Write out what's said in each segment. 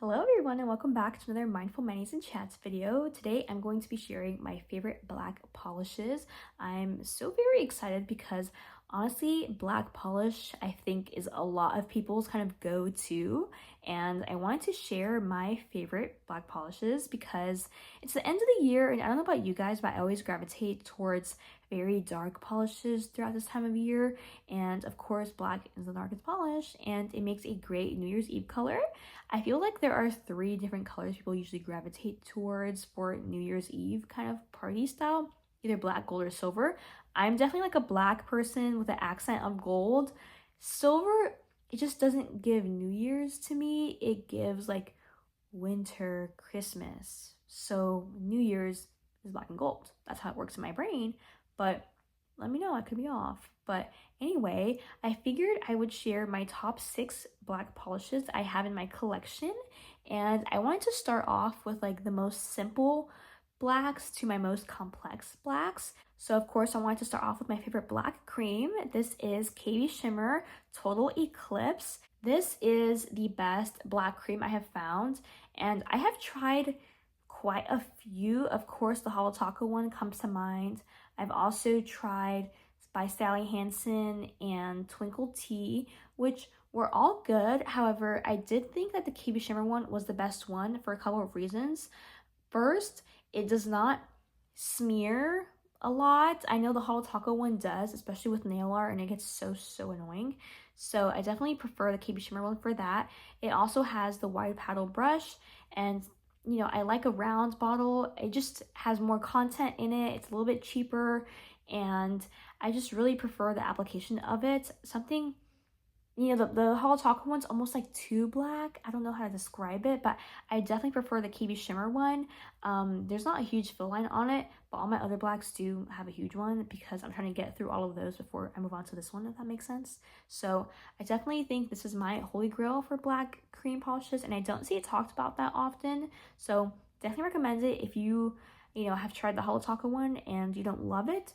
Hello everyone and welcome back to another Mindful Manis and Chats video. Today I'm going to be sharing my favorite black polishes. I'm so very excited because honestly black polish I think is a lot of people's kind of go-to, and I wanted to share my favorite black polishes because it's the end of the year and I don't know about you guys, but I always gravitate towards very dark polishes throughout this time of year, and of course black is the darkest polish and it makes a great New Year's Eve color. I feel like there are three different colors people usually gravitate towards for New Year's Eve kind of party style, either black, gold, or silver. I'm definitely like a black person with an accent of gold. Silver, it just doesn't give New Year's to me. It gives like winter, Christmas. So New Year's is black and gold. That's how it works in my brain. But let me know, I could be off. But anyway, I figured I would share my top 6 black polishes I have in my collection. And I wanted to start off with like the most simple blacks to my most complex blacks. So of course I wanted to start off with my favorite black cream. This is KB Shimmer Total Eclipse. This is the best black cream I have found, and I have tried quite a few. Of course the Holo one comes to mind. I've also tried by Sally Hansen and Twinkle Tea, which were all good. However, I did think that the KB Shimmer one was the best one for a couple of reasons. First, it does not smear a lot. I know the Holo one does, especially with nail art, and it gets so annoying. So I definitely prefer the KB Shimmer one for that. It also has the wide paddle brush, and you know, I like a round bottle. It just has more content in it. It's a little bit cheaper, and I just really prefer the application of it. Something, you know, the Holo one's almost like too black. I don't know how to describe it, but I definitely prefer the KB Shimmer one. There's not a huge fill line on it, but all my other blacks do have a huge one because I'm trying to get through all of those before I move on to this one, if that makes sense. So I definitely think this is my holy grail for black cream polishes, and I don't see it talked about that often. So definitely recommend it if you have tried the Holo one and you don't love it.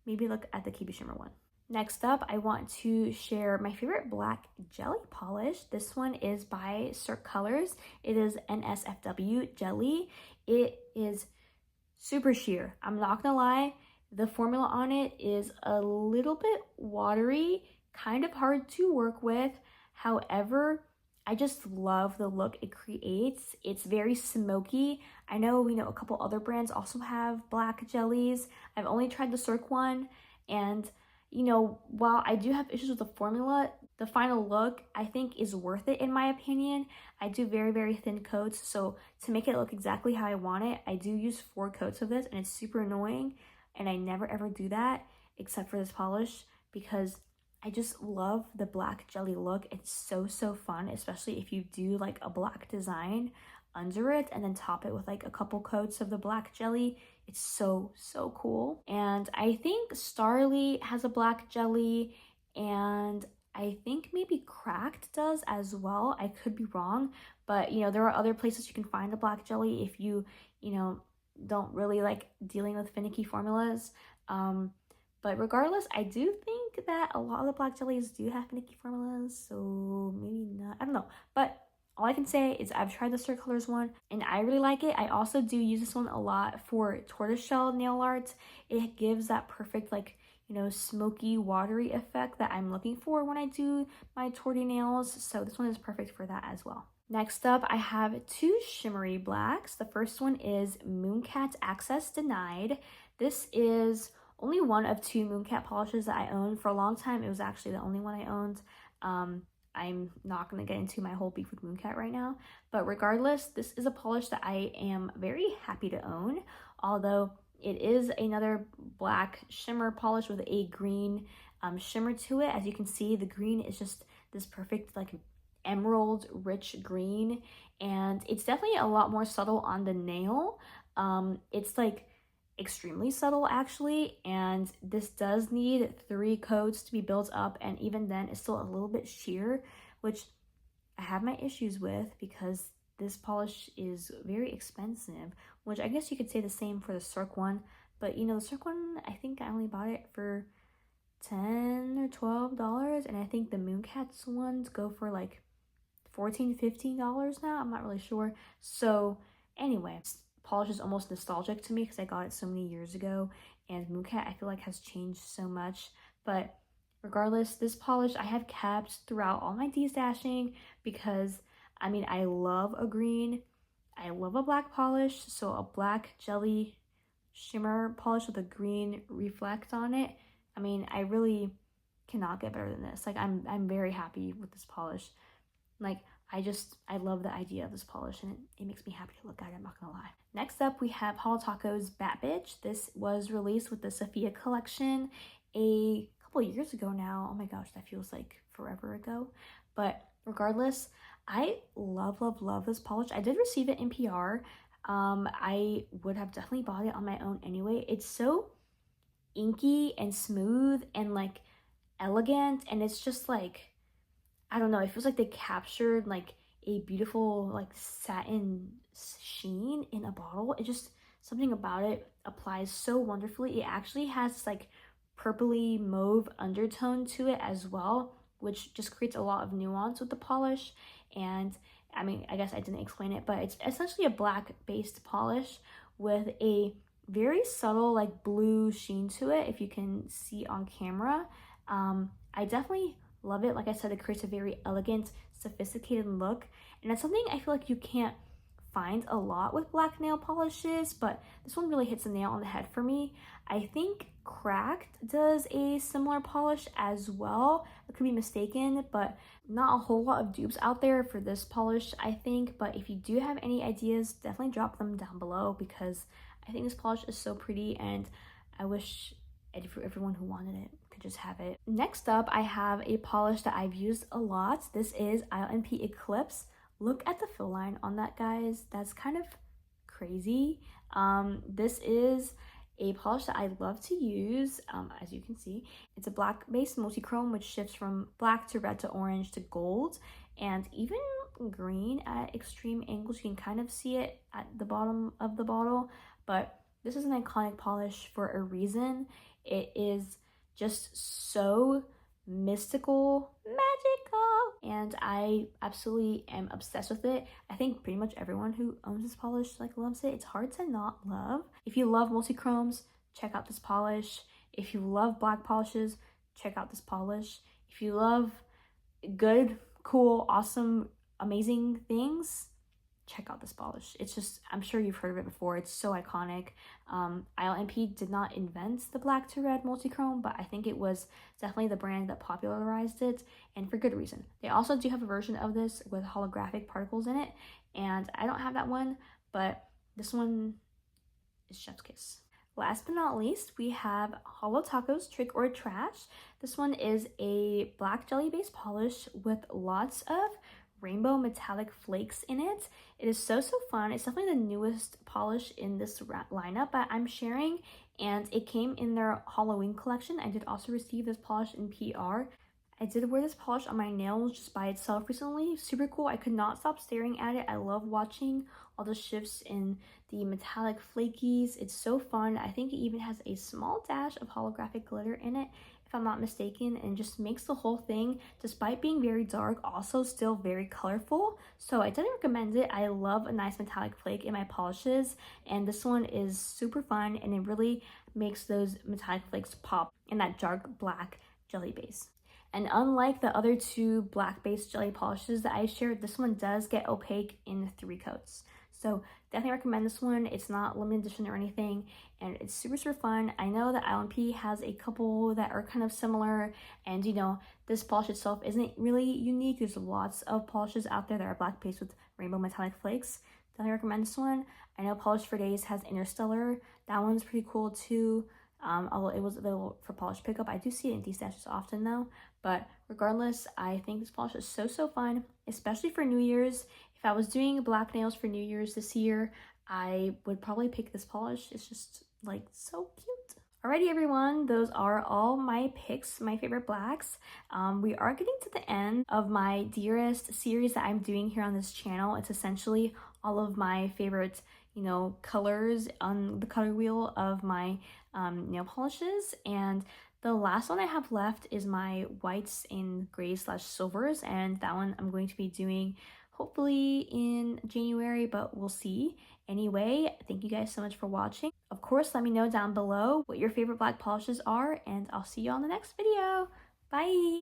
Maybe look at the KB Shimmer one. Next up, I want to share my favorite black jelly polish. This one is by Cirque Colors. It is NSFW Jelly. It is super sheer. I'm not gonna lie, the formula on it is a little bit watery, kind of hard to work with. However, I just love the look it creates. It's very smoky. I know, a couple other brands also have black jellies. I've only tried the Cirque one, and while I do have issues with the formula, the final look I think is worth it in my opinion. I do very thin coats, so to make it look exactly how I want it, I do use 4 coats of this, and it's super annoying, and I never ever do that except for this polish because I just love the black jelly look. It's so fun, especially if you do like a black design under it and then top it with like a couple coats of the black jelly. It's so cool. And I think Starly has a black jelly, and I think maybe Cracked does as well. I could be wrong, but there are other places you can find the black jelly if you don't really like dealing with finicky formulas. But regardless, I do think that a lot of the black jellies do have finicky formulas, so maybe not, I don't know. But all I can say is I've tried the Cirque Colors one and I really like it. I also do use this one a lot for tortoiseshell nail art. It gives that perfect like, smoky, watery effect that I'm looking for when I do my torty nails. So this one is perfect for that as well. Next up, I have 2 shimmery blacks. The first one is Mooncat Access Denied. This is only one of 2 Mooncat polishes that I own. For a long time, it was actually the only one I owned. I'm not going to get into my whole beef with Mooncat right now, but regardless, this is a polish that I am very happy to own, although it is another black shimmer polish with a green shimmer to it. As you can see, the green is just this perfect like emerald rich green, and it's definitely a lot more subtle on the nail. It's like extremely subtle actually, and this does need 3 coats to be built up, and even then it's still a little bit sheer, which I have my issues with because this polish is very expensive, which I guess you could say the same for the Cirque one, but the Cirque one, I think I only bought it for $10 or $12, and I think the Mooncats ones go for like $14, $15 now. I'm not really sure. So anyway, this polish is almost nostalgic to me because I got it so many years ago, and Mooncat I feel like has changed so much. But regardless, this polish I have kept throughout all my destashing because I mean, I love a green, I love a black polish, so a black jelly shimmer polish with a green reflect on it. I mean, I really cannot get better than this. Like I'm very happy with this polish. Like I love the idea of this polish, and it makes me happy to look at it, I'm not gonna lie. Next up we have Holo Taco's Bat Bitch. This was released with the Sophia collection a couple years ago now. Oh my gosh, that feels like forever ago. But regardless, I love this polish. I did receive it in PR. I would have definitely bought it on my own anyway. It's so inky and smooth and like elegant, and it's just like, I don't know, it feels like they captured like a beautiful like satin sheen in a bottle. It just, something about it applies so wonderfully. It actually has this like purpley mauve undertone to it as well, which just creates a lot of nuance with the polish. And I mean, I guess I didn't explain it, but it's essentially a black based polish with a very subtle like blue sheen to it, if you can see on camera. I definitely love it. Like I said, it creates a very elegant, sophisticated look, and it's something I feel like you can't find a lot with black nail polishes, but this one really hits the nail on the head for me. I think Cracked does a similar polish as well. I could be mistaken, but not a whole lot of dupes out there for this polish, I think. But if you do have any ideas, definitely drop them down below, because I think this polish is so pretty, and I wish everyone who wanted it could just have it. Next up, I have a polish that I've used a lot. This is ILMP Eclipse. Look at the fill line on that, guys. That's kind of crazy. This is a polish that I love to use. As you can see, it's a black based multi-chrome, which shifts from black to red to orange to gold, and even green at extreme angles. You can kind of see it at the bottom of the bottle, but this is an iconic polish for a reason. It is just so mystical, magical, and I absolutely am obsessed with it. I think pretty much everyone who owns this polish like loves it. It's hard to not love. If you love multi-chromes, check out this polish. If you love black polishes, check out this polish. If you love good, cool, awesome, amazing things, check out this polish. It's just, I'm sure you've heard of it before. It's so iconic. ILMP did not invent the black to red multi-chrome, but I think it was definitely the brand that popularized it, and for good reason. They also do have a version of this with holographic particles in it, and I don't have that one, but this one is chef's kiss. Last but not least, we have Holo Taco's Trick or Trash. This one is a black jelly based polish with lots of rainbow metallic flakes in it. It is so fun. It's definitely the newest polish in this lineup that I'm sharing, and it came in their Halloween collection. I did also receive this polish in PR. I did wear this polish on my nails just by itself recently. Super cool. I could not stop staring at it. I love watching all the shifts in the metallic flakies. It's so fun. I think it even has a small dash of holographic glitter in it, if I'm not mistaken, and just makes the whole thing, despite being very dark, also still very colorful. So I definitely recommend it. I love a nice metallic flake in my polishes, and this one is super fun, and it really makes those metallic flakes pop in that dark black jelly base. And unlike the other two black based jelly polishes that I shared, this one does get opaque in 3 coats. So definitely recommend this one. It's not limited edition or anything, and it's super fun. I know that ILMP has a couple that are kind of similar, and you know, this polish itself isn't really unique. There's lots of polishes out there that are black based with rainbow metallic flakes. Definitely recommend this one. I know Polish for Days has Interstellar. That one's pretty cool too. Although it was available for polish pickup. I do see it in destashes often though. But regardless, I think this polish is so fun, especially for New Year's. If I was doing black nails for New Year's this year, I would probably pick this polish. It's just like so cute. Alrighty everyone, those are all my picks, my favorite blacks. We are getting to the end of my Dearest series that I'm doing here on this channel. It's essentially all of my favorite, you know, colors on the color wheel of my nail polishes, and The last one I have left is my whites in grays slash silvers, and that one I'm going to be doing hopefully in January, but we'll see. Anyway, thank you guys so much for watching. Of course, let me know down below what your favorite black polishes are, and I'll see you on the next video. Bye!